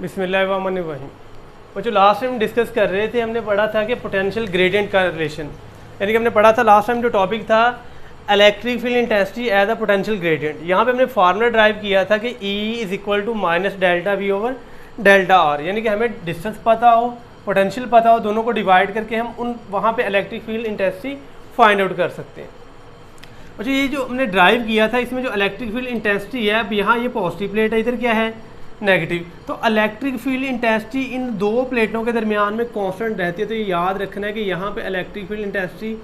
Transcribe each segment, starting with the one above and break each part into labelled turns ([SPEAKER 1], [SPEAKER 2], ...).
[SPEAKER 1] बिस्मिल्लाहिर्रहमानिर्रहीम। बच्चों last time discuss कर रहे थे, हमने पढ़ा था कि पोटेंशियल ग्रेडियंट का रिलेशन, यानी कि हमने पढ़ा था लास्ट टाइम जो टॉपिक था electric field intensity as a potential gradient. यहाँ पे हमने फार्मूला ड्राइव किया था कि E is equal to minus delta V over delta R, यानी कि हमें डिस्टेंस पता हो, पोटेंशियल पता हो, दोनों को डिवाइड करके हम उन वहाँ पे electric field intensity find out कर सकते हैं। अच्छा, ये जो हमने ड्राइव किया था इसमें जो इलेक्ट्रिक फील्ड इंटेंसिटी है, अब यहाँ ये पॉजिटिव प्लेट है, इधर क्या है नेगेटिव, तो इलेक्ट्रिक फील्ड इंटेंसिटी इन दो प्लेटों के दरमियान में कांस्टेंट रहती है। तो ये याद रखना है कि यहाँ पे इलेक्ट्रिक फील्ड इंटेंसिटी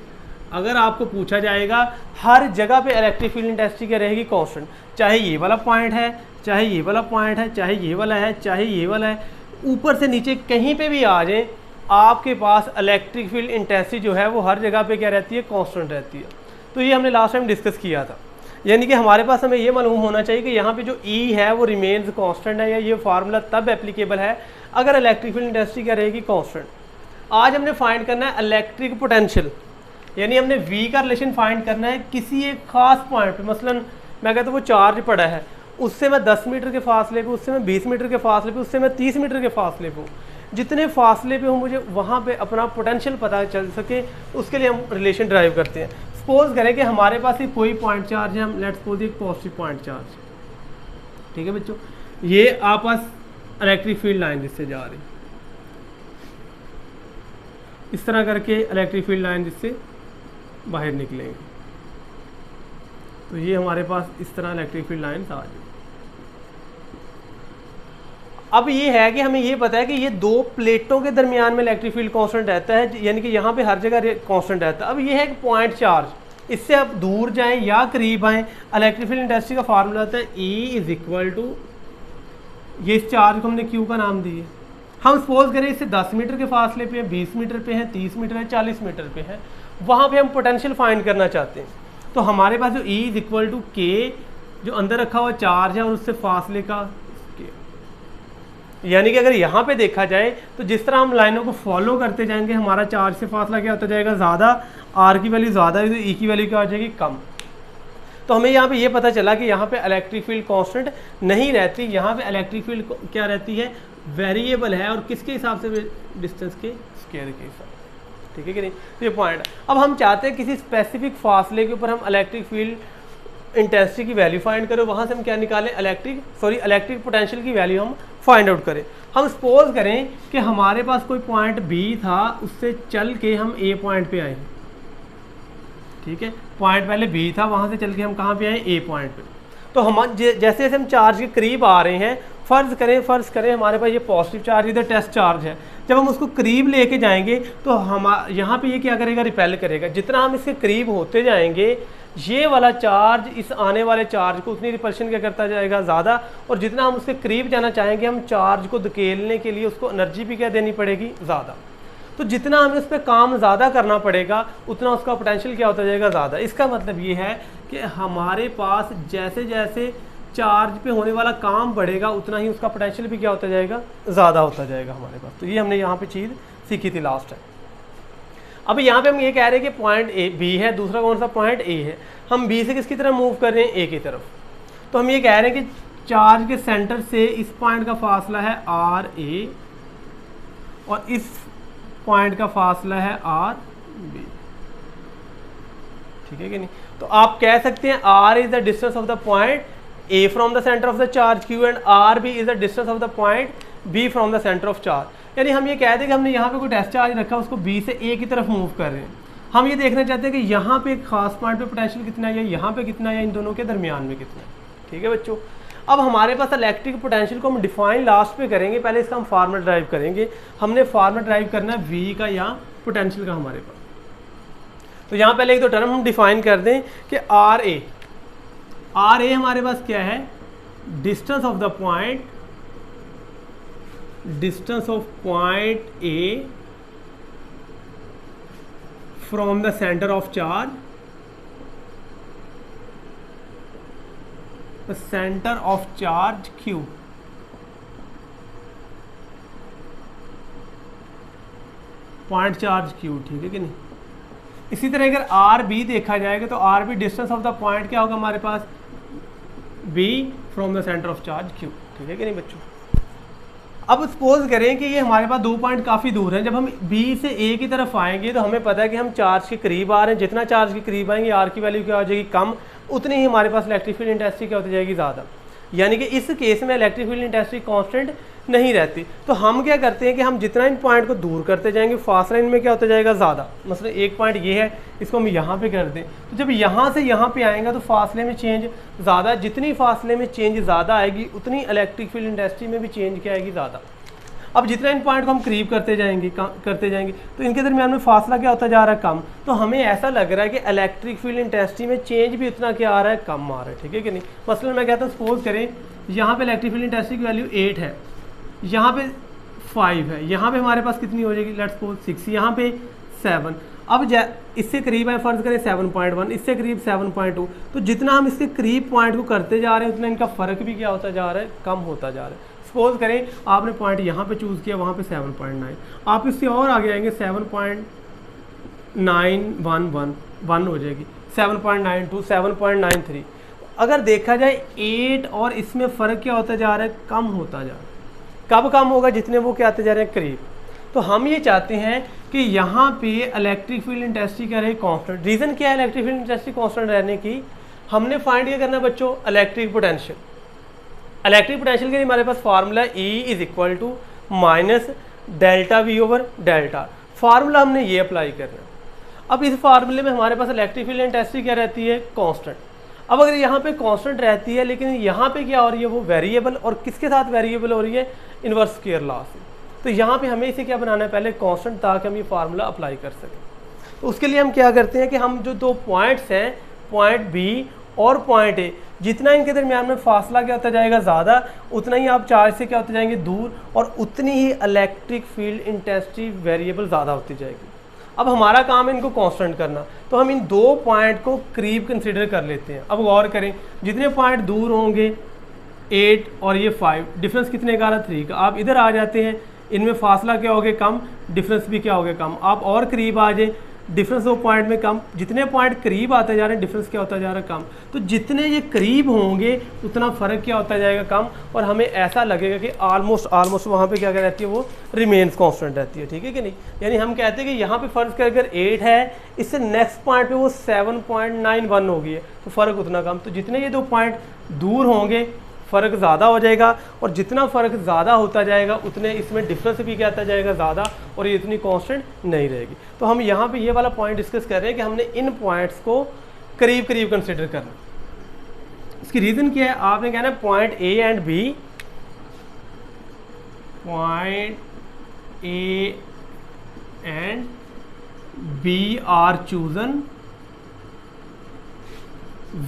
[SPEAKER 1] अगर आपको पूछा जाएगा, हर जगह पे इलेक्ट्रिक फील्ड इंटेंसिटी क्या रहेगी, कांस्टेंट। चाहे ये वाला पॉइंट है, चाहे ये वाला पॉइंट है, चाहे ये वाला है, चाहे ये वाला है, ऊपर से नीचे कहीं पे भी आ जाए, आपके पास इलेक्ट्रिक फील्ड इंटेंसिटी जो है वो हर जगह पे क्या रहती है, कांस्टेंट रहती है। तो ये हमने लास्ट टाइम डिस्कस किया था, यानी कि हमारे पास हमें ये मालूम होना चाहिए कि यहाँ पे जो E है वो रिमेन्स कांस्टेंट है, या ये फार्मूला तब एप्लीकेबल है अगर इलेक्ट्रिक फील्ड इंटेंसिटी क्या रहेगी, कांस्टेंट। आज हमने फाइंड करना है इलेक्ट्रिक पोटेंशियल, यानी हमने V का रिलेशन फाइंड करना है किसी एक खास पॉइंट पे। मसलन मैं कहता हूँ वो चार्ज पड़ा है, उससे मैं 10 मीटर के फासले पे, उससे मैं 20 मीटर के फासले पे, उससे मैं 30 मीटर के फासले पे हूँ, जितने फासले पे हूँ मुझे वहाँ पे अपना पोटेंशियल पता चल सके, उसके लिए हम रिलेशन ड्राइव करते हैं। सपोज करें कि हमारे पास ही कोई पॉइंट चार्ज है, हम लेट्स सपोज एक पॉजिटिव पॉइंट चार्ज, ठीक है बच्चों, ये आपस इलेक्ट्रिक फील्ड लाइन जिससे जा रही, इस तरह करके इलेक्ट्रिक फील्ड लाइन जिससे बाहर निकलेंगे, तो ये हमारे पास इस तरह इलेक्ट्रिक फील्ड लाइन आ जाए। अब ये है कि हमें ये पता है कि ये दो प्लेटों के दरमियान में इलेक्ट्रिक फील्ड कांस्टेंट रहता है, यानी कि यहाँ पे हर जगह कांस्टेंट रहता है। अब ये है कि पॉइंट चार्ज, इससे आप दूर जाएं या करीब आएँ, इलेक्ट्रिक फील्ड इंटेंसिटी का फार्मूला होता है E इज इक्वल टू, ये इस चार्ज को हमने Q का नाम दिए। हम सपोज करें इससे 10 मीटर के फासले पे है, 20 मीटर पे है, 30 मीटर है, 40 मीटर पे है, वहाँ पे हम पोटेंशियल फाइंड करना चाहते हैं। तो हमारे पास जो E is equal to K जो अंदर रखा हुआ चार्ज है और उससे फासले का, यानी कि अगर यहाँ पे देखा जाए तो जिस तरह हम लाइनों को फॉलो करते जाएंगे हमारा चार्ज से फासला क्या होता जाएगा, ज़्यादा, R की वैल्यू ज़्यादा है तो E की वैल्यू क्या हो जाएगी, कम। तो हमें यहाँ पे ये पता चला कि यहाँ पे इलेक्ट्रिक फील्ड कांस्टेंट नहीं रहती, यहाँ पे इलेक्ट्रिक फील्ड क्या रहती है, वेरिएबल है, और किसके हिसाब से, डिस्टेंस के स्क्वायर के हिसाब, ठीक है कि नहीं। तो ये पॉइंट, अब हम चाहते हैं किसी स्पेसिफिक फासले के ऊपर हम इलेक्ट्रिक फील्ड इंटेंसिटी की वैल्यू फाइंड करो, वहाँ से हम क्या निकालें, इलेक्ट्रिक पोटेंशियल की वैल्यू हम फाइंड आउट करें। हम सपोज करें कि हमारे पास कोई पॉइंट B था, उससे चल के हम A पॉइंट पे आए, ठीक है, पॉइंट पहले B था, वहाँ से चल के हम कहाँ पे आए, A पॉइंट पे। तो हम जैसे जैसे हम चार्ज के करीब आ रहे हैं, फ़र्ज़ करें हमारे पास ये पॉजिटिव चार्ज, इधर टेस्ट चार्ज है, जब हम उसको करीब लेके जाएंगे तो हम यहाँ पे ये क्या करेगा, रिपेल करेगा। जितना हम इसके करीब होते जाएंगे, ये वाला चार्ज इस आने वाले चार्ज को उतनी रिपल्शन क्या करता जाएगा, ज़्यादा, और जितना हम उसके करीब जाना चाहेंगे, हम चार्ज को धकेलने के लिए उसको एनर्जी भी क्या देनी पड़ेगी, ज़्यादा। तो जितना हमें उस पर काम ज़्यादा करना पड़ेगा उतना उसका पोटेंशियल क्या होता जाएगा, ज़्यादा। इसका मतलब ये है कि हमारे पास जैसे जैसे चार्ज पे होने वाला काम बढ़ेगा उतना ही उसका पोटेंशियल भी क्या होता जाएगा, ज़्यादा होता जाएगा हमारे पास। तो ये हमने यहाँ पे चीज़ सीखी थी लास्ट टाइम। अब यहाँ पे हम ये कह रहे हैं कि पॉइंट B है, दूसरा कौन सा पॉइंट A है, हम B से किसकी तरफ मूव कर रहे हैं, A की तरफ। तो हम ये कह रहे हैं कि चार्ज के सेंटर से इस पॉइंट का फासला है RA और इस पॉइंट का फासला है RB, ठीक है कि नहीं। तो आप कह सकते हैं R is the distance of the point A from the centre of the charge Q and RB is the distance of the point B from the centre of charge. यानी हम ये कहते हैं कि हमने यहाँ पे कोई टेस्ट चार्ज रखा, उसको B से A की तरफ मूव कर रहे हैं। हम ये देखना चाहते हैं कि यहाँ पे एक खास पॉइंट पे पोटेंशियल कितना है, या यहाँ पे कितना है, या इन दोनों के दरमियान में कितना है, ठीक है बच्चों। अब हमारे पास इलेक्ट्रिक पोटेंशियल को हम डिफाइन लास्ट पे करेंगे, पहले इसका हम फार्मूला ड्राइव करेंगे। हमने फार्मूला ड्राइव करना है V का या पोटेंशियल का हमारे पास। तो यहाँ पहले एक दो टर्म हम डिफाइन कर दें कि RA हमारे पास क्या है, distance of the point, distance of point A from the centre of charge, the centre of charge Q, point charge Q, ठीक है कि नहीं। इसी तरह अगर RB देखा जाएगा तो RB distance of the point क्या होगा हमारे पास, B from the centre of charge Q, ठीक है कि नहीं बच्चों। अब सपोज करें कि ये हमारे पास 2 पॉइंट काफ़ी दूर हैं, जब हम B से A की तरफ आएंगे तो हमें पता है कि हम चार्ज के करीब आ रहे हैं, जितना चार्ज के करीब आएंगे R की वैल्यू क्या हो जाएगी कम, उतनी ही हमारे पास इलेक्ट्रिक फील्ड इंटेंसिटी क्या होती जाएगी ज़्यादा। यानी कि इस केस में इलेक्ट्रिक फील्ड इंटेंसिटी कांस्टेंट नहीं रहती। तो हम क्या करते हैं कि हम जितना इन पॉइंट को दूर करते जाएंगे फासला इनमें क्या होता जाएगा ज़्यादा। मतलब एक पॉइंट ये है, इसको हम यहाँ पे कर दें, तो जब यहाँ से यहाँ पे आएगा तो फासले में चेंज ज़्यादा, जितनी फासले में चेंज ज़्यादा आएगी उतनी इलेक्ट्रिक फील्ड इंटेंसिटी में भी चेंज क्या आएगी ज़्यादा। अब जितना इन पॉइंट को हम करीब करते जाएंगे तो इनके दरमियान में फासला क्या होता जा रहा है कम, तो हमें ऐसा लग रहा है कि इलेक्ट्रिक फील्ड इंटेंसिटी में चेंज भी उतना क्या आ रहा है कम आ रहा है। ठीक है कि नहीं। मसलन मैं कहता हूँ सपोज करें यहाँ पे इलेक्ट्रिक फील्ड इंटेंसिटी की वैल्यू 8 है, यहाँ पे 5 है, यहाँ पे हमारे पास कितनी हो जाएगी लेट्स सपोज 6, यहाँ पे 7। अब इससे करीब है फर्ज करें 7.1, इससे करीब 7.2, तो जितना हम इसके करीब पॉइंट को करते जा रहे हैं उतना इनका फ़र्क भी क्या होता जा रहा है कम होता जा रहा है। सपोज करें आपने पॉइंट यहाँ पे चूज़ किया, वहाँ पे 7.9, आप इससे और आगे आएंगे 7.9111 हो जाएगी, 7.92, 7.93। अगर देखा जाए 8 और इसमें फ़र्क क्या होता जा रहा है कम होता जा रहा है। कब कम होगा, जितने वो क्या आते जा रहे हैं करीब। तो हम ये चाहते हैं कि यहाँ पे इलेक्ट्रिक फील्ड इंटेंसिटी क्या रहे कांस्टेंट। रीज़न क्या है इलेक्ट्रिक फील्ड इंटेंसिटी कांस्टेंट रहने की, हमने फाइंड क्या करना है बच्चों इलेक्ट्रिक पोटेंशियल। इलेक्ट्रिक पोटेंशियल के लिए हमारे पास formula E is equal to minus delta V over delta. Formula हमने ये अप्लाई करना है। अब इस फार्मूले में हमारे पास इलेक्ट्रिक फील्ड इंटेंसिटी क्या रहती है कांस्टेंट। अब अगर यहाँ पे कांस्टेंट रहती है लेकिन यहाँ पे क्या हो रही है वो वेरिएबल, और किसके साथ वेरिएबल हो रही है इन्वर्स स्क्वायर लॉ से। तो यहाँ पे हमें इसे क्या बनाना है पहले कांस्टेंट, ताकि हम ये फार्मूला अप्लाई कर सकें। तो उसके लिए हम क्या करते हैं कि हम जो 2 पॉइंट्स हैं पॉइंट B और पॉइंट A, जितना इनके दरमियान में फासला क्या होता जाएगा ज़्यादा, उतना ही आप चार्ज से क्या होते जाएंगे दूर, और उतनी ही इलेक्ट्रिक फील्ड इंटेंसिटी वेरिएबल ज़्यादा होती जाएगी। अब हमारा काम है इनको कांस्टेंट करना, तो हम इन 2 पॉइंट को करीब कंसीडर कर लेते हैं। अब गौर करें, जितने पॉइंट दूर होंगे 8 और ये 5, डिफरेंस कितने का आ रहा 3 का। आप इधर आ जाते हैं, इनमें फासला क्या हो गया कम, डिफरेंस भी क्या हो गया कम। आप और करीब आ जाए, डिफरेंस 2 पॉइंट में कम, जितने पॉइंट करीब आते जा रहे हैं डिफरेंस क्या होता जा रहा है कम। तो जितने ये करीब होंगे उतना फ़र्क क्या होता जाएगा कम, और हमें ऐसा लगेगा कि ऑलमोस्ट वहाँ पे क्या रहती है वो रिमेन्स कांस्टेंट रहती है। ठीक है कि नहीं। यानी हम कहते हैं कि यहाँ पे फ़र्ज कर अगर 8 है, इससे नेक्स्ट पॉइंट पे वो 7.91 हो गई है, तो फ़र्क उतना कम। तो जितने ये 2 पॉइंट दूर होंगे फ़र्क ज़्यादा हो जाएगा, और जितना फ़र्क ज़्यादा होता जाएगा उतने इसमें डिफरेंस भी क्या आता जाएगा ज़्यादा, और ये इतनी कांस्टेंट नहीं रहेगी। तो हम यहाँ पे ये वाला पॉइंट डिस्कस कर रहे हैं कि हमने इन पॉइंट्स को करीब करीब कंसिडर करना। इसकी रीज़न क्या है, आपने कहना है point A and B, point A and B are chosen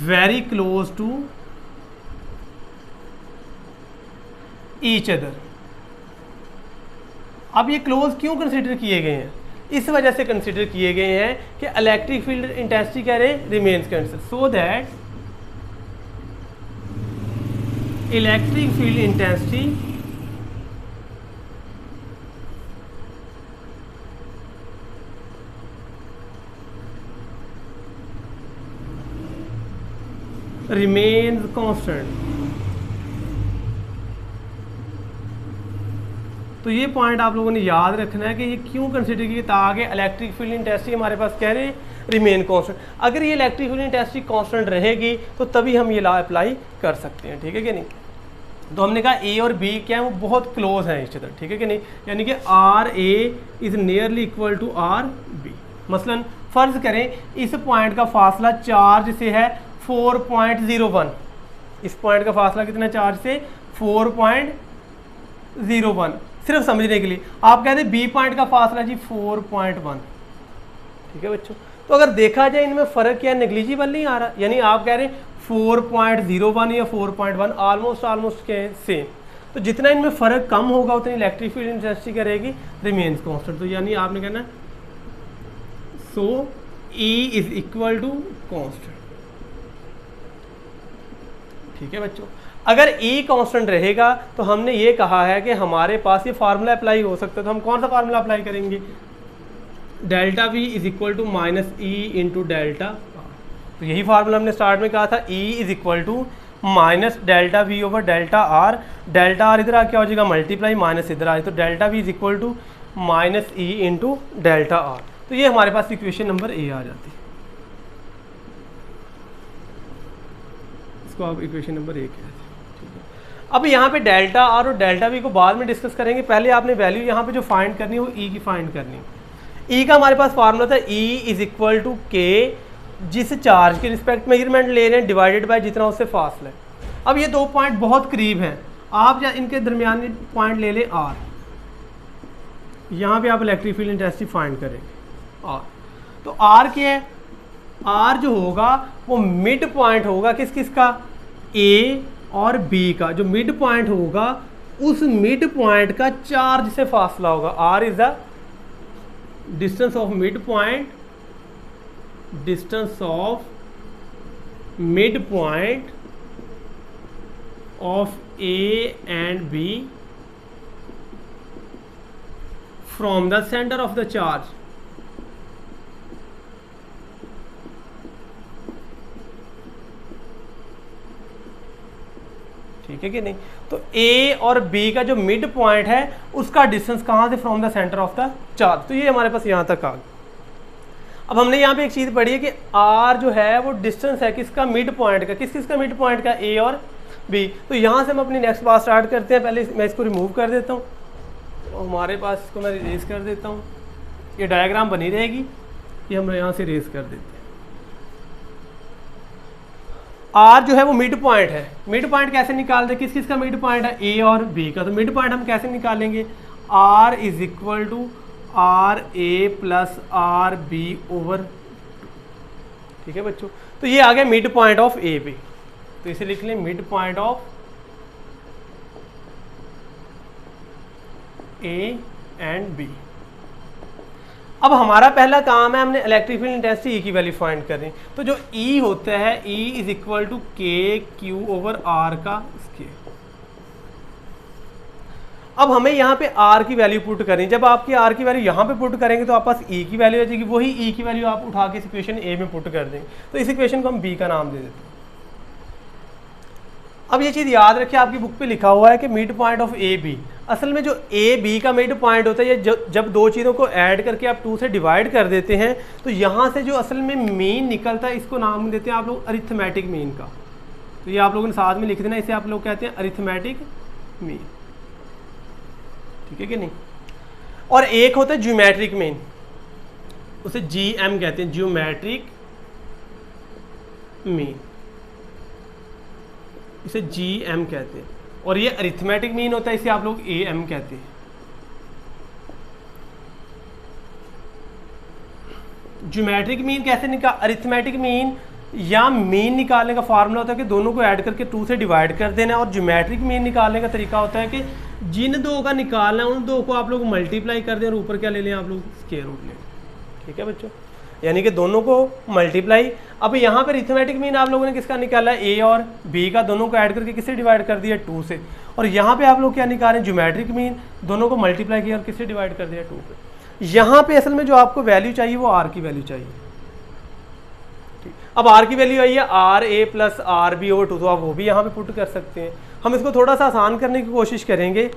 [SPEAKER 1] very close to each other. अब ये क्लोज क्यों कंसिडर किए गए हैं, इस वजह से कंसिडर किए गए हैं कि इलेक्ट्रिक फील्ड इंटेंसिटी कह रहे हैं remains constant, so that electric field intensity remains constant. तो ये पॉइंट आप लोगों ने याद रखना है कि ये क्यों कंसिडर किया, ताकि इलेक्ट्रिक फील्ड इंटेंसिटी हमारे पास कह रहे हैं रिमेन कांस्टेंट। अगर ये इलेक्ट्रिक फील्ड इंटेंसिटी कांस्टेंट रहेगी तो तभी हम ये लॉ अप्लाई कर सकते हैं। ठीक है कि नहीं। तो हमने कहा A और B क्या है वो बहुत क्लोज हैं इस अदर। ठीक है कि नहीं। यानी कि RA is nearly equal to RB। मसलन फ़र्ज़ करें इस पॉइंट का फासला चार्ज से है 4.01, इस पॉइंट का फासला कितना चार्ज से 4.01। सिर्फ समझने के लिए आप कहते हैं B पॉइंट का फासला जी 4.1। ठीक है बच्चों। तो अगर देखा जाए इनमें फ़र्क क्या नेग्लिजिबल नहीं आ रहा, यानी आप कह रहे हैं 4.01 या 4.1 ऑलमोस्ट क्या है सेम। तो जितना इनमें फ़र्क कम होगा उतनी इलेक्ट्रिक फील्ड इंटेंसिटी क्या रहेगी रिमेन्स कांस्टेंट। तो यानी आपने कहना so E is equal to constant. ठीक है बच्चों। अगर E कांस्टेंट रहेगा तो हमने ये कहा है कि हमारे पास ये फार्मूला अप्लाई हो सकता है। तो हम कौन सा फार्मूला अप्लाई करेंगे, delta V is equal to minus E into delta. तो यही फार्मूला हमने स्टार्ट में कहा था, E is equal to minus delta V over delta R इधर आ क्या हो जाएगा मल्टीप्लाई माइनस इधर आ, तो delta V is equal to minus E into delta R. तो ये हमारे पास इक्वेशन नंबर ए आ जाती है। इसको आप इक्वेशन नंबर ए कहते हैं। ठीक है, अब यहाँ पे डेल्टा आर और डेल्टा वी को बाद में डिस्कस करेंगे, पहले आपने वैल्यू यहाँ पे जो फाइंड करनी है वो ई की फाइंड करनी है। ई का हमारे पास फार्मूला था ई इज इक्वल टू के, जिस चार्ज के रिस्पेक्ट मेजरमेंट ले रहे हैं डिवाइडेड बाय जितना उससे फासला है। अब ये दो पॉइंट बहुत करीब हैं, आप या इनके दरमियान पॉइंट ले लें आर, यहाँ पे आप इलेक्ट्रिक फील्ड इंटेंसिटी फाइंड करेंगे आर। तो आर क्या है, आर जो होगा वो मिड पॉइंट होगा किस किस का, ए और बी का। जो मिड पॉइंट होगा उस मिड पॉइंट का चार्ज से फासला होगा। R is the distance of mid point, distance of mid point of A and B from the centre of the charge. ठीक है कि नहीं। तो ए और बी का जो मिड पॉइंट है उसका डिस्टेंस कहाँ से, from the centre of the charge. तो ये हमारे पास यहाँ तक आ गया। अब हमने यहाँ पे एक चीज़ पढ़ी है कि आर जो है वो डिस्टेंस है किसका, मिड पॉइंट का। किस किस का मिड पॉइंट का, ए और बी। तो यहाँ से हम अपनी नेक्स्ट बात स्टार्ट करते हैं। पहले मैं इसको रिमूव कर देता हूँ, हमारे पास इसको मैं इरेज कर देता हूँ, ये डायग्राम बनी रहेगी, ये हम यहाँ से इरेज कर देते हैं। आर जो है वो मिड पॉइंट है। मिड पॉइंट कैसे निकालते हैं, किस किस का मिड पॉइंट है, ए और बी का। तो मिड पॉइंट हम कैसे निकालेंगे, R is equal to R A plus R B over. ठीक है बच्चों, तो ये आ गया mid point of A B. तो इसे लिख लें mid point of A and B. अब हमारा पहला काम है, हमने इलेक्ट्रिक फील्ड इंटेंसिटी ई की वैल्यू फाइंड करनी। तो जो ई होता है, E is equal to K Q over are का स्क्वायर। अब हमें यहाँ पे आर की वैल्यू पुट करनी। जब आपकी आर की वैल्यू यहाँ पे पुट करेंगे तो आपके पास ई की वैल्यू आ जाएगी। वही ई की वैल्यू आप उठा के इस इक्वेशन ए में पुट कर देंगे। तो इस इक्वेशन को हम बी का नाम दे देते हैं। अब ये चीज़ याद रखिए, आपकी बुक पे लिखा हुआ है कि mid point of A B. असल में जो ए बी का मिड पॉइंट होता है, ये जब दो चीज़ों को ऐड करके आप 2 से डिवाइड कर देते हैं तो यहाँ से जो असल में मीन निकलता है, इसको नाम देते हैं आप लोग अरिथमेटिक मीन का। तो ये आप लोगों ने साथ में लिख देना, इसे आप लोग कहते हैं अरिथमेटिक मीन। ठीक है कि नहीं। और एक होता है ज्योमेट्रिक मीन, उसे जी एम कहते हैं, ज्योमेट्रिक मीन, इसे जी एम कहते हैं। और ये अरिथमेटिक मीन होता है, इसे आप लोग ए एम कहते हैं। ज्योमेट्रिक मीन कैसे निकाल, अरिथमेटिक मीन या मीन निकालने का फार्मूला होता है कि दोनों को ऐड करके 2 से डिवाइड कर देना। और ज्योमेट्रिक मीन निकालने का तरीका होता है कि जिन दो का निकालना है उन दो को आप लोग मल्टीप्लाई कर दें और ऊपर क्या ले लें, आप लोग स्क्वायर रूट लें। ठीक है बच्चों, यानी कि दोनों को मल्टीप्लाई। अब यहाँ पर अरिथमेटिक मीन आप लोगों ने किसका निकाला, ए और बी का, दोनों को ऐड करके किससे डिवाइड कर दिया, 2 से। और यहाँ पे आप लोग क्या निकालें, ज्योमेट्रिक मीन, दोनों को मल्टीप्लाई किया और किससे डिवाइड कर दिया, 2 पे। यहाँ पे असल में जो आपको वैल्यू चाहिए वो आर की वैल्यू चाहिए। ठीक, अब आर की वैल्यू आई है R A plus R B over 2, तो आप वो भी यहाँ पे पुट कर सकते हैं। हम इसको थोड़ा सा आसान करने की कोशिश करेंगे।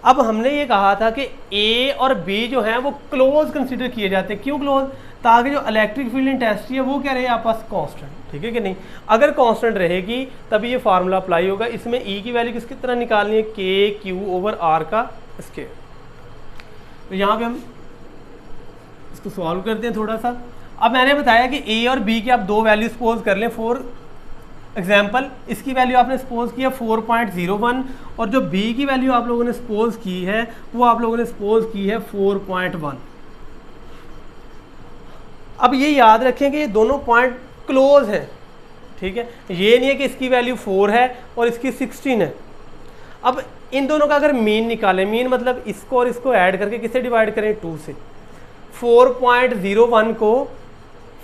[SPEAKER 1] अब हमने ये कहा था कि ए और बी जो हैं वो क्लोज कंसीडर किए जाते हैं। क्यों क्लोज, ताकि जो इलेक्ट्रिक फील्ड इंटेंसिटी है वो क्या रहे आपस कांस्टेंट। ठीक है कि नहीं। अगर कांस्टेंट रहेगी तभी ये फार्मूला अप्लाई होगा। इसमें ई की वैल्यू किसकी तरह निकालनी है, के क्यू ओवर आर का स्क्वायर। तो यहाँ पे हम इसको सॉल्व करते हैं थोड़ा सा। अब मैंने बताया कि ए और बी की आप 2 वैल्यू सपोज कर लें। फॉर एग्जाम्पल इसकी वैल्यू आपने सपोज किया 4.01 और जो बी की वैल्यू आप लोगों ने सपोज की है वो आप लोगों ने सपोज की है 4.1। अब ये याद रखें कि ये दोनों पॉइंट क्लोज हैं। ठीक है, ये नहीं है कि इसकी वैल्यू 4 है और इसकी 16 है। अब इन दोनों का अगर मीन निकालें, मीन मतलब इसको और इसको ऐड करके किससे डिवाइड करें, 2 से। 4.01 को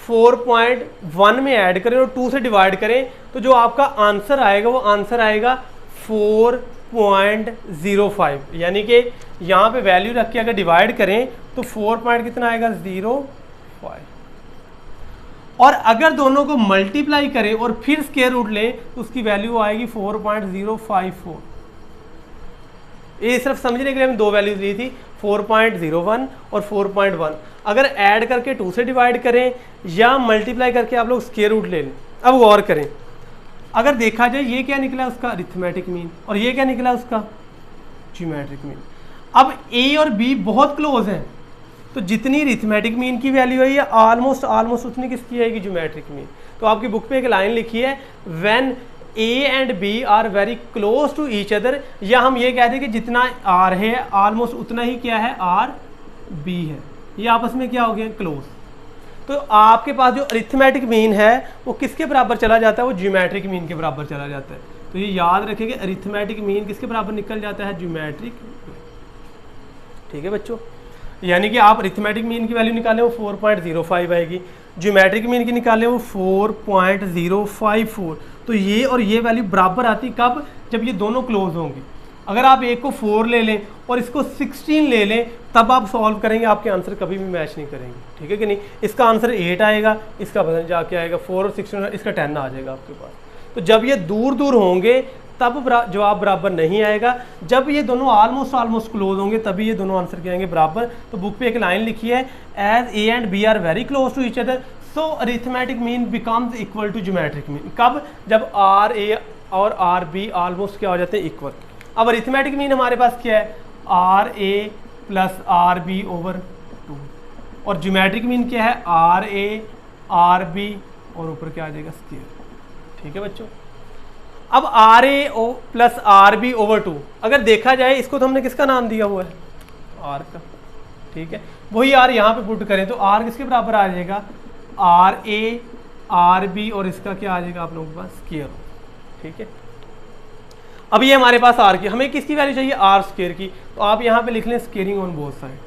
[SPEAKER 1] 4.1 में ऐड करें और 2 से डिवाइड करें तो जो आपका आंसर आएगा वो आंसर आएगा 4.05। यानी कि यहाँ पे वैल्यू रख के अगर डिवाइड करें तो 4 पॉइंट कितना आएगा, 05। और अगर दोनों को मल्टीप्लाई करें और फिर स्क्वायर रूट लें तो उसकी वैल्यू आएगी 4.054। ये सिर्फ समझने के लिए हमने दो वैल्यूज ली थी, 4.01 और 4.1। अगर ऐड करके 2 से डिवाइड करें या मल्टीप्लाई करके आप लोग स्क्वायर रूट ले लें। अब गौर करें, अगर देखा जाए ये क्या निकला उसका अरिथमेटिक मीन और ये क्या निकला उसका ज्योमेट्रिक मीन। अब ए और बी बहुत क्लोज हैं, तो जितनी अरिथमेटिक मीन की वैल्यू है ये ऑलमोस्ट उतनी किसकी आएगी ज्योमेट्रिक मीन। तो आपकी बुक पे एक लाइन लिखी है, when A and B are very close to each other, या हम ये कहते हैं कि जितना आर है ऑलमोस्ट उतना ही क्या है आर बी है, ये आपस में क्या हो गया क्लोज। तो आपके पास जो अरिथमेटिक मीन है वो किसके बराबर चला जाता है, वो ज्योमेट्रिक मीन के बराबर चला जाता है। तो ये याद रखें कि अरिथमेटिक मीन किसके बराबर निकल जाता है, ज्योमेट्रिक। ठीक है बच्चों, यानी कि आप अरिथमेटिक मीन की वैल्यू निकालें वो 4.05 आएगी, ज्योमेट्रिक मीन की निकालें वो 4.054। तो ये और ये वैल्यू बराबर आती कब, जब ये दोनों क्लोज होंगी। अगर आप एक को 4 ले लें और इसको 16 ले लें तब आप सॉल्व करेंगे, आपके आंसर कभी भी मैच नहीं करेंगे। ठीक है कि नहीं, इसका आंसर 8 आएगा, इसका बदल जाके आएगा 4 और 16, इसका 10 आ जाएगा आपके पास। तो जब ये दूर दूर होंगे तब जवाब बराबर नहीं आएगा, जब ये दोनों ऑलमोस्ट क्लोज होंगे तभी ये दोनों आंसर क्या आएंगे बराबर। तो बुक पे एक लाइन लिखी है, as A and B are very close to each other so arithmetic mean becomes equal to geometric mean. कब, जब आर ए और आर बी ऑलमोस्ट क्या हो जाते हैं इक्वल। अब अरिथमेटिक मीन हमारे पास क्या है, R A plus R B over 2, और ज्योमेट्रिक मीन क्या है, आर ए आर बी और ऊपर क्या आ जाएगा स्क्वायर। ठीक है बच्चों, अब R A plus R B over 2 अगर देखा जाए, इसको तो हमने किसका नाम दिया हुआ है आर का। ठीक है, वही आर यहाँ पे पुट करें तो आर किसके बराबर आ जाएगा, आर ए आर बी और इसका क्या आ जाएगा आप लोगों के पास स्क्वायर। ठीक है, अब ये हमारे पास आर की, हमें किसकी वैल्यू चाहिए आर स्क्वायर की, तो आप यहाँ पे लिख लें squaring on both side,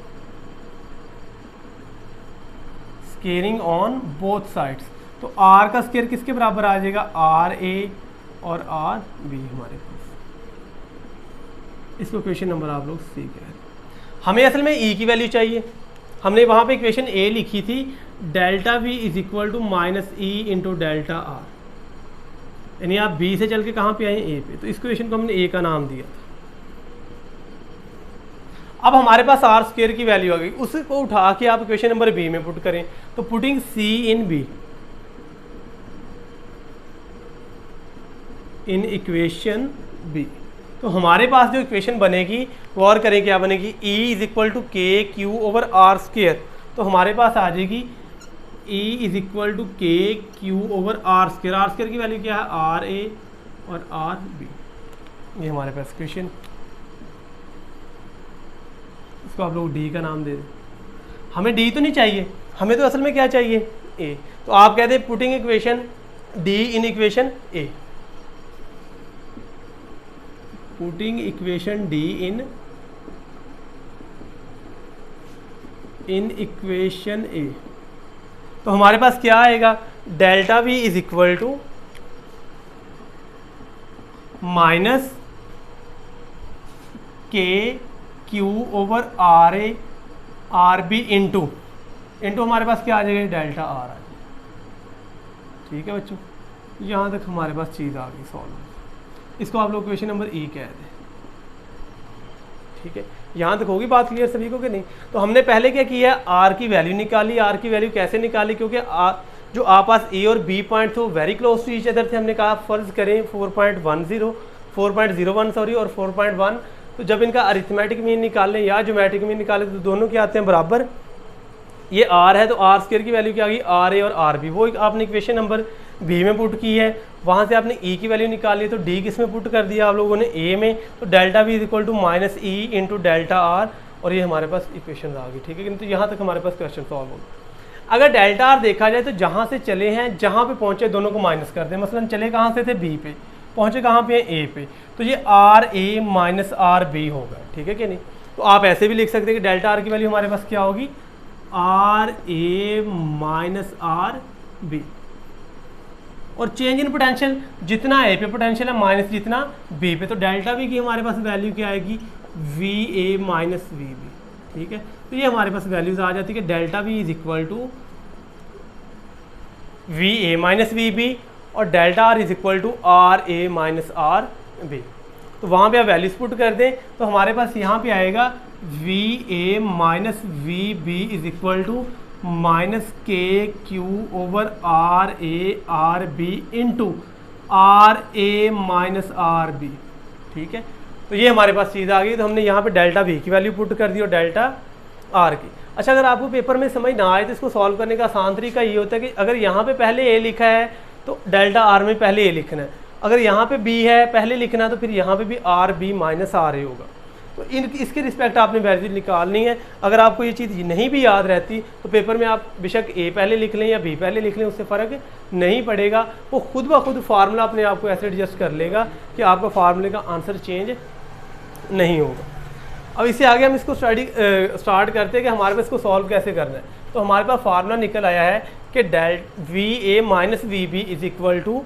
[SPEAKER 1] squaring on both sides. तो आर का स्क्वायर किसके बराबर आ जाएगा, आर ए और आर बी हमारे पास। इसको क्वेश्चन नंबर आप लोग सी कह रहे हैं। हमें असल में ई की वैल्यू चाहिए, हमने वहाँ पे इक्वेशन ए लिखी थी, delta V is equal to minus E into delta R, यानी आप बी से चल के कहाँ पे आए ए पे, तो इस क्वेश्चन को हमने ए का नाम दिया था। अब हमारे पास आर स्क्वायर की वैल्यू आ गई, उसको उठा के आप इक्वेशन नंबर बी में पुट करें, तो putting C in B in equation B, तो हमारे पास जो इक्वेशन बनेगी वो और करें क्या बनेगी, E is equal to K Q over R square. तो हमारे पास आ जाएगी E is equal to K Q over R square. R square की वैल्यू क्या है, आर ए और आर बी, ये हमारे पास इक्वेशन। इसको आप लोग डी का नाम दे दें। हमें डी तो नहीं चाहिए, हमें तो असल में क्या चाहिए ए, तो आप कहते हैं putting equation D in equation A, putting equation D in equation A. तो हमारे पास क्या आएगा, delta V is equal to minus K Q over R A R B into हमारे पास क्या आ जाएगा, डेल्टा आर आ जाएगा। ठीक है बच्चों, यहाँ तक हमारे पास चीज़ आ गई सॉल्व। इसको आप लोग क्वेश्चन नंबर ई कह दें। ठीक है, यहाँ तक होगी बात क्लियर सभी को कि नहीं। तो हमने पहले क्या किया, आर की वैल्यू निकाली। आर की वैल्यू कैसे निकाली, क्योंकि जो आप पास ए और बी पॉइंट थे वो very close to each other थे। हमने कहा फर्ज करें 4.01 सॉरी और 4.1, तो जब इनका अरिथमेटिक मीन निकालें या ज्योमेट्रिक मीन निकालें तो दोनों क्या आते हैं बराबर। ये आर है तो आर स्क्वायर की वैल्यू क्या आ गई, आर ए और आर बी, वो आपने इक्वेशन नंबर बी में पुट की है। वहाँ से आपने ई की वैल्यू निकाली तो डी किस में पुट कर दिया आप लोगों ने, ए में। तो delta B is equal to minus E into delta R, और ये हमारे पास इक्वेशन आ गई। ठीक है, तो यहाँ तक हमारे पास क्वेश्चन सॉल्व हो गया। अगर डेल्टा आर देखा जाए तो जहाँ से चले हैं, जहाँ पे पहुँचे दोनों को माइनस कर दें। मसलन चले कहाँ से थे, बी पे, पहुँचे कहाँ पे, ए पे, तो ये R A minus R B होगा। ठीक है कि नहीं। तो आप ऐसे भी लिख सकते हैं कि डेल्टा आर की वैल्यू हमारे पास क्या होगी, R A minus R B, और चेंज इन पोटेंशियल, जितना ए पे पोटेंशियल है माइनस जितना बी पे, तो डेल्टा बी की हमारे पास वैल्यू क्या आएगी, V A minus V B. ठीक है, तो ये हमारे पास वैल्यूज आ जाती है कि delta B is equal to V A minus V B और delta R is equal to R A minus R B. तो वहाँ पे आप वैल्यूज पुट कर दें तो हमारे पास यहाँ पे आएगा V A minus V B is equal to minus K Q over R B into R A minus R B. ठीक है, तो ये हमारे पास चीज़ आ गई। तो हमने यहाँ पे डेल्टा वी की वैल्यू पुट कर दी और डेल्टा आर की। अच्छा, अगर आपको पेपर में समझ ना आए तो इसको सॉल्व करने का आसान तरीका ये होता है कि अगर यहाँ पे पहले ए लिखा है तो डेल्टा आर में पहले ए लिखना है, अगर यहाँ पे बी है पहले लिखना है तो फिर यहाँ पे भी are B minus R A होगा। तो इसके रिस्पेक्ट आपने वैल्यू निकालनी है। अगर आपको ये चीज़ नहीं भी याद रहती तो पेपर में आप बेशक ए पहले लिख लें या बी पहले लिख लें, उससे फ़र्क नहीं पड़ेगा। वो खुद ब खुद फार्मूला अपने आप को ऐसे एडजस्ट कर लेगा कि आपका फार्मूले का आंसर चेंज नहीं होगा। अब इससे आगे हम इसको स्टार्ट करते हैं कि हमारे पास इसको सॉल्व कैसे करना है। तो हमारे पास फार्मूला निकल आया है कि del V A minus V B is equal to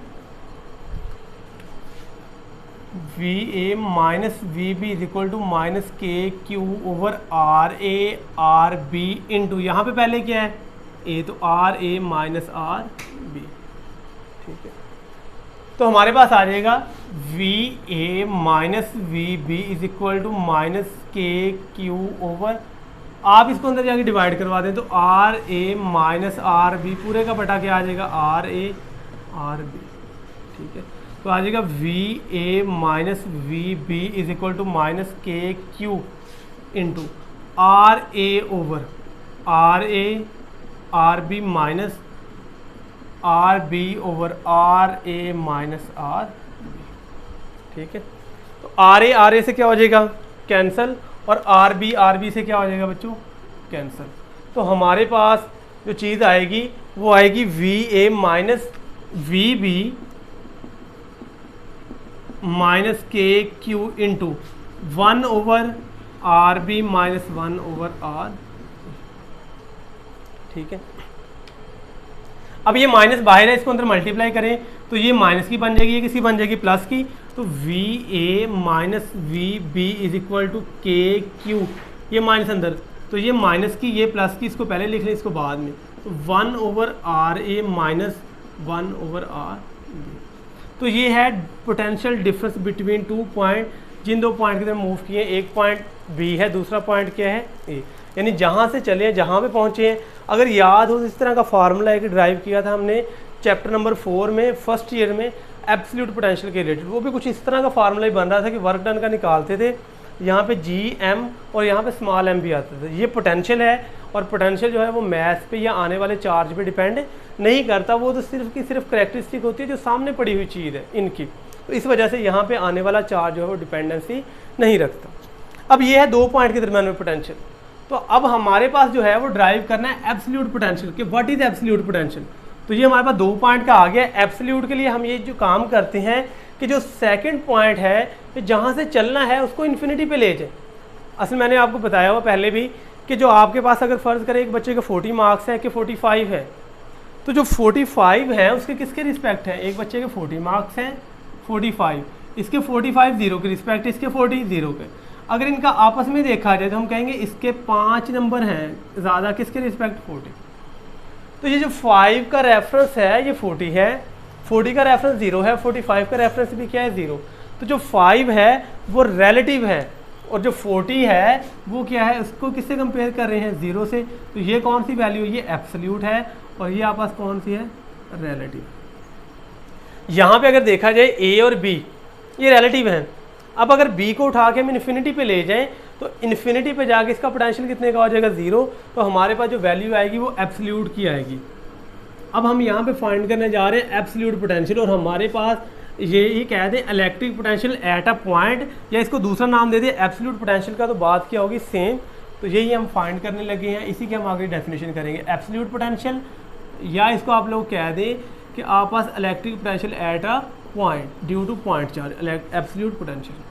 [SPEAKER 1] V A minus V B is equal to minus K Q over R B into, यहाँ पे पहले क्या है ए, तो R A minus R B. ठीक है, तो हमारे पास आ जाएगा V A minus V B is equal to minus K Q over, आप इसको अंदर जाके डिवाइड करवा दें तो R A minus R B पूरे का बटा क्या आ जाएगा आर ए आर बी। ठीक है, तो आ जाएगा V A minus V B is equal to minus K Q into R A over R B minus R B over R A minus R B. ठीक है, तो आर ए से क्या हो जाएगा कैंसल और आर बी से क्या हो जाएगा बच्चों कैंसल। तो हमारे पास जो चीज़ आएगी वो आएगी V A minus V B minus K Q into 1 over R B minus 1 over R. ठीक है, अब ये माइनस बाहर है, इसको अंदर मल्टीप्लाई करें तो ये माइनस की बन जाएगी, ये किसी बन जाएगी प्लस की। तो V A minus V B is equal to K Q, ये माइनस अंदर, तो ये माइनस की ये प्लस की, इसको पहले लिख लें इसको बाद में। तो 1 over R A minus 1 over R B. तो ये है पोटेंशियल डिफरेंस बिटवीन 2 पॉइंट, जिन 2 पॉइंट की तरफ मूव किए। एक पॉइंट बी है, दूसरा पॉइंट क्या है ए, यानी जहाँ से चले हैं जहाँ पे पहुँचे हैं। अगर याद हो इस तरह का फार्मूला एक ड्राइव किया था हमने चैप्टर नंबर 4 में फर्स्ट ईयर में एब्सोल्यूट पोटेंशियल के रिलेटेड, वो भी कुछ इस तरह का फार्मूला ही बन रहा था कि वर्क डन का निकालते थे, यहाँ पे जी एम और यहाँ पे स्मॉल एम भी आते थे। ये पोटेंशियल है और पोटेंशियल जो है वो मैथ पे या आने वाले चार्ज पे डिपेंड नहीं करता, वो तो सिर्फ की सिर्फ करेक्टरिस्टिक होती है जो सामने पड़ी हुई चीज़ है इनकी। तो इस वजह से यहाँ पे आने वाला चार्ज जो है वो डिपेंडेंसी नहीं रखता। अब ये है 2 पॉइंट के दरम्यान में पोटेंशियल। तो अब हमारे पास जो है वो ड्राइव करना है एब्सोल्यूट पोटेंशियल कि व्हाट इज एब्सोल्यूट पोटेंशियल। तो ये हमारे पास 2 पॉइंट का आ गया। एब्सोल्यूट के लिए हम ये जो काम करते हैं कि जो सेकंड पॉइंट है कि जहाँ से चलना है उसको इन्फिनिटी पे ले जाए। असल मैंने आपको बताया हुआ पहले भी कि जो आपके पास अगर फ़र्ज़ करें एक बच्चे के 40 मार्क्स हैं कि 45 है, तो जो 45 है उसके किसके रिस्पेक्ट है, एक बच्चे के 40 मार्क्स हैं 45, इसके 45 0 के रिस्पेक्ट, इसके 40 0 के। अगर इनका आपस में देखा जाए तो हम कहेंगे इसके 5 नंबर हैं ज़्यादा, किसके रिस्पेक्ट 40। तो ये जो 5 का रेफरेंस है ये 40 है, 40 का रेफरेंस 0 है, 45 का रेफरेंस भी क्या है 0। तो जो 5 है वो रिलेटिव है और जो 40 है वो क्या है, उसको किससे कंपेयर कर रहे हैं 0 से। तो ये कौन सी वैल्यू, ये एब्सोल्यूट है और ये आपस कौन सी है रिलेटिव। यहाँ पे अगर देखा जाए ए और बी ये रिलेटिव हैं। अब अगर b को उठा के हम इन्फिनिटी पे ले जाएं तो इन्फिनिटी पे जाके इसका पोटेंशियल कितने का हो जाएगा 0। तो हमारे पास जो वैल्यू आएगी वो एब्सोल्यूट की आएगी। अब हम यहाँ पे फाइंड करने जा रहे हैं एब्सोल्यूट पोटेंशियल और हमारे पास ये कह दें electric potential at a point, या इसको दूसरा नाम दे दें एब्सोल्यूट पोटेंशियल का, तो बात क्या होगी सेम। तो यही हम फाइंड करने लगे हैं, इसी की हम आगे डेफिनेशन करेंगे एब्सोल्यूट पोटेंशियल, या इसको आप लोग कह दें कि आप पास electric potential at a point due to point charge, absolute potential.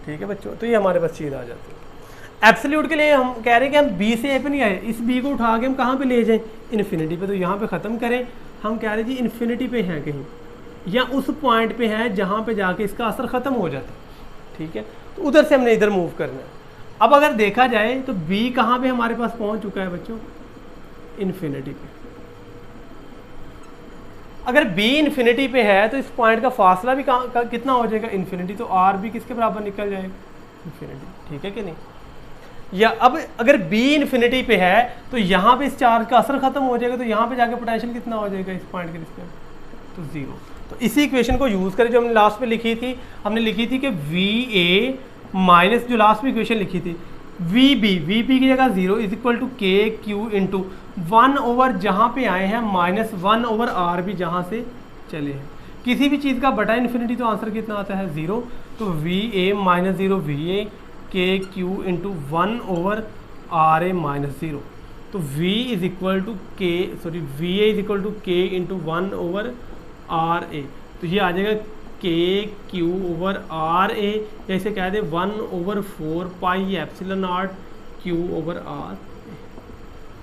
[SPEAKER 1] ठीक है बच्चों, तो ये हमारे पास चीज़ आ जाती है। एब्सोल्यूट के लिए हम कह रहे हैं कि हम बी से ए पे नहीं आए, इस बी को उठा के हम कहाँ पे ले जाएं इन्फिनिटी पे। तो यहाँ पे ख़त्म करें, हम कह रहे हैं जी इन्फिनिटी पे हैं कहीं, या उस पॉइंट पे हैं जहाँ पे जाके इसका असर ख़त्म हो जाता है। ठीक है, तो उधर से हमने इधर मूव करना है। अब अगर देखा जाए तो बी कहाँ पे हमारे पास पहुँच चुका है बच्चों, इन्फिनिटी पे। अगर b इन्फिनिटी पे है तो इस पॉइंट का फासला भी कितना हो जाएगा, इन्फिनिटी। तो r भी किसके बराबर निकल जाएगा, इन्फिनिटी, ठीक है कि नहीं। या अब अगर b इन्फिनिटी पे है तो यहाँ पे इस चार्ज का असर खत्म हो जाएगा, तो यहाँ पे जाके पोटेंशियल कितना हो जाएगा इस पॉइंट के रिस्पेक्ट, तो 0। तो इसी इक्वेशन को यूज़ करें जो हमने लास्ट में लिखी थी, हमने लिखी थी कि VA माइनस जो लास्ट में इक्वेशन लिखी थी VB की जगह 0 is equal to KQ into 1 over जहाँ पे आए हैं -1 ओवर R भी जहाँ से चले हैं। किसी भी चीज़ का बटा इन्फिनिटी तो आंसर कितना आता है 0। तो VA minus 0 VA KQ into 1 over RA minus 0। तो V is equal to VA is equal to K into 1 over RA। तो ये आ जाएगा KQ ओवर RA, जैसे कह दे 1 over 4 pi epsilon not Q over R।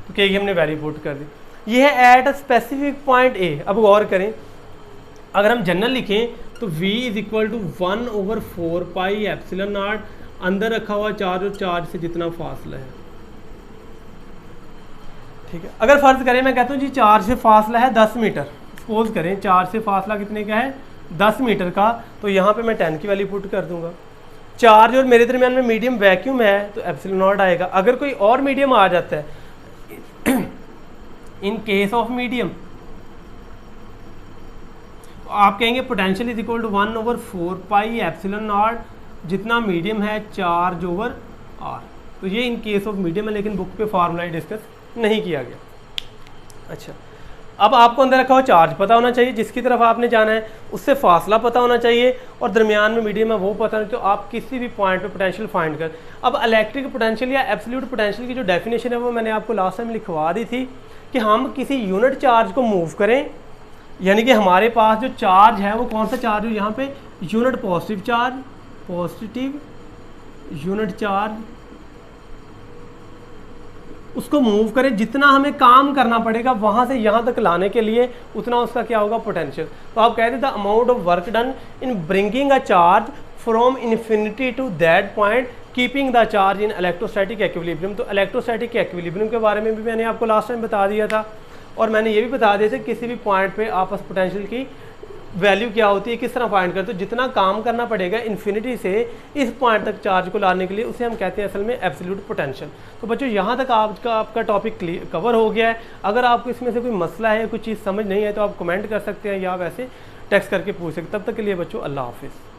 [SPEAKER 1] तो K की हमने value put कर दी। ये है at a specific point A। अब गौर करें, अगर हम जनरल लिखें तो V is equal to 1 over 4 pi epsilon naught, अंदर रखा हुआ चार्ज और चार्ज से जितना फासला है, ठीक है। अगर फर्ज करें मैं कहता हूँ जी चार्ज से फासला है 10 मीटर, सपोज करें चार्ज से फासला कितने का है 10 मीटर का, तो यहाँ पे मैं 10 की वैल्यू पुट कर दूंगा। चार्ज और मेरे दरमियान में मीडियम वैक्यूम है तो एप्सिलॉन नॉट आएगा। अगर कोई और मीडियम आ जाता है इन केस ऑफ मीडियम, तो आप कहेंगे potential is equal to 1 over 4 pi epsilon naught, जितना मीडियम है चार्ज ओवर आर। तो ये इन केस ऑफ मीडियम है, लेकिन बुक पे फार्मूला डिस्कस नहीं किया गया। अच्छा, अब आपको अंदर रखा हुआ चार्ज पता होना चाहिए, जिसकी तरफ आपने जाना है उससे फासला पता होना चाहिए, और दरमियान में मीडियम है वो पता नहीं, तो आप किसी भी पॉइंट पे पोटेंशियल फाइंड कर। अब इलेक्ट्रिक पोटेंशियल या एब्सोल्यूट पोटेंशियल की जो डेफिनेशन है वो मैंने आपको लास्ट टाइम लिखवा दी थी कि हम किसी यूनिट चार्ज को मूव करें, यानी कि हमारे पास जो चार्ज है वो कौन सा चार्ज हो, यहाँ पे unit positive charge, positive unit charge, उसको मूव करें। जितना हमें काम करना पड़ेगा वहां से यहाँ तक लाने के लिए, उतना उसका क्या होगा, पोटेंशियल। तो आप कहते हैं the amount of work done in bringing a charge from infinity to that point keeping the charge in electrostatic equilibrium. तो इलेक्ट्रोस्टैटिक इक्विलिब्रियम के बारे में भी मैंने आपको लास्ट टाइम बता दिया था, और मैंने ये भी बता दिया था किसी भी पॉइंट पे आपस पोटेंशियल की वैल्यू क्या होती है, किस तरह फाइंड करते हो। जितना काम करना पड़ेगा इन्फिनिटी से इस पॉइंट तक चार्ज को लाने के लिए, उसे हम कहते हैं असल में एब्सोल्यूट पोटेंशियल। तो बच्चों यहाँ तक आपका टॉपिक कवर हो गया है। अगर आपको इसमें से कोई मसला है, कोई चीज़ समझ नहीं है, तो आप कमेंट कर सकते हैं या वैसे टेक्स्ट करके पूछ सकते हैं। तब तक के लिए बच्चों अल्लाह हाफिज़।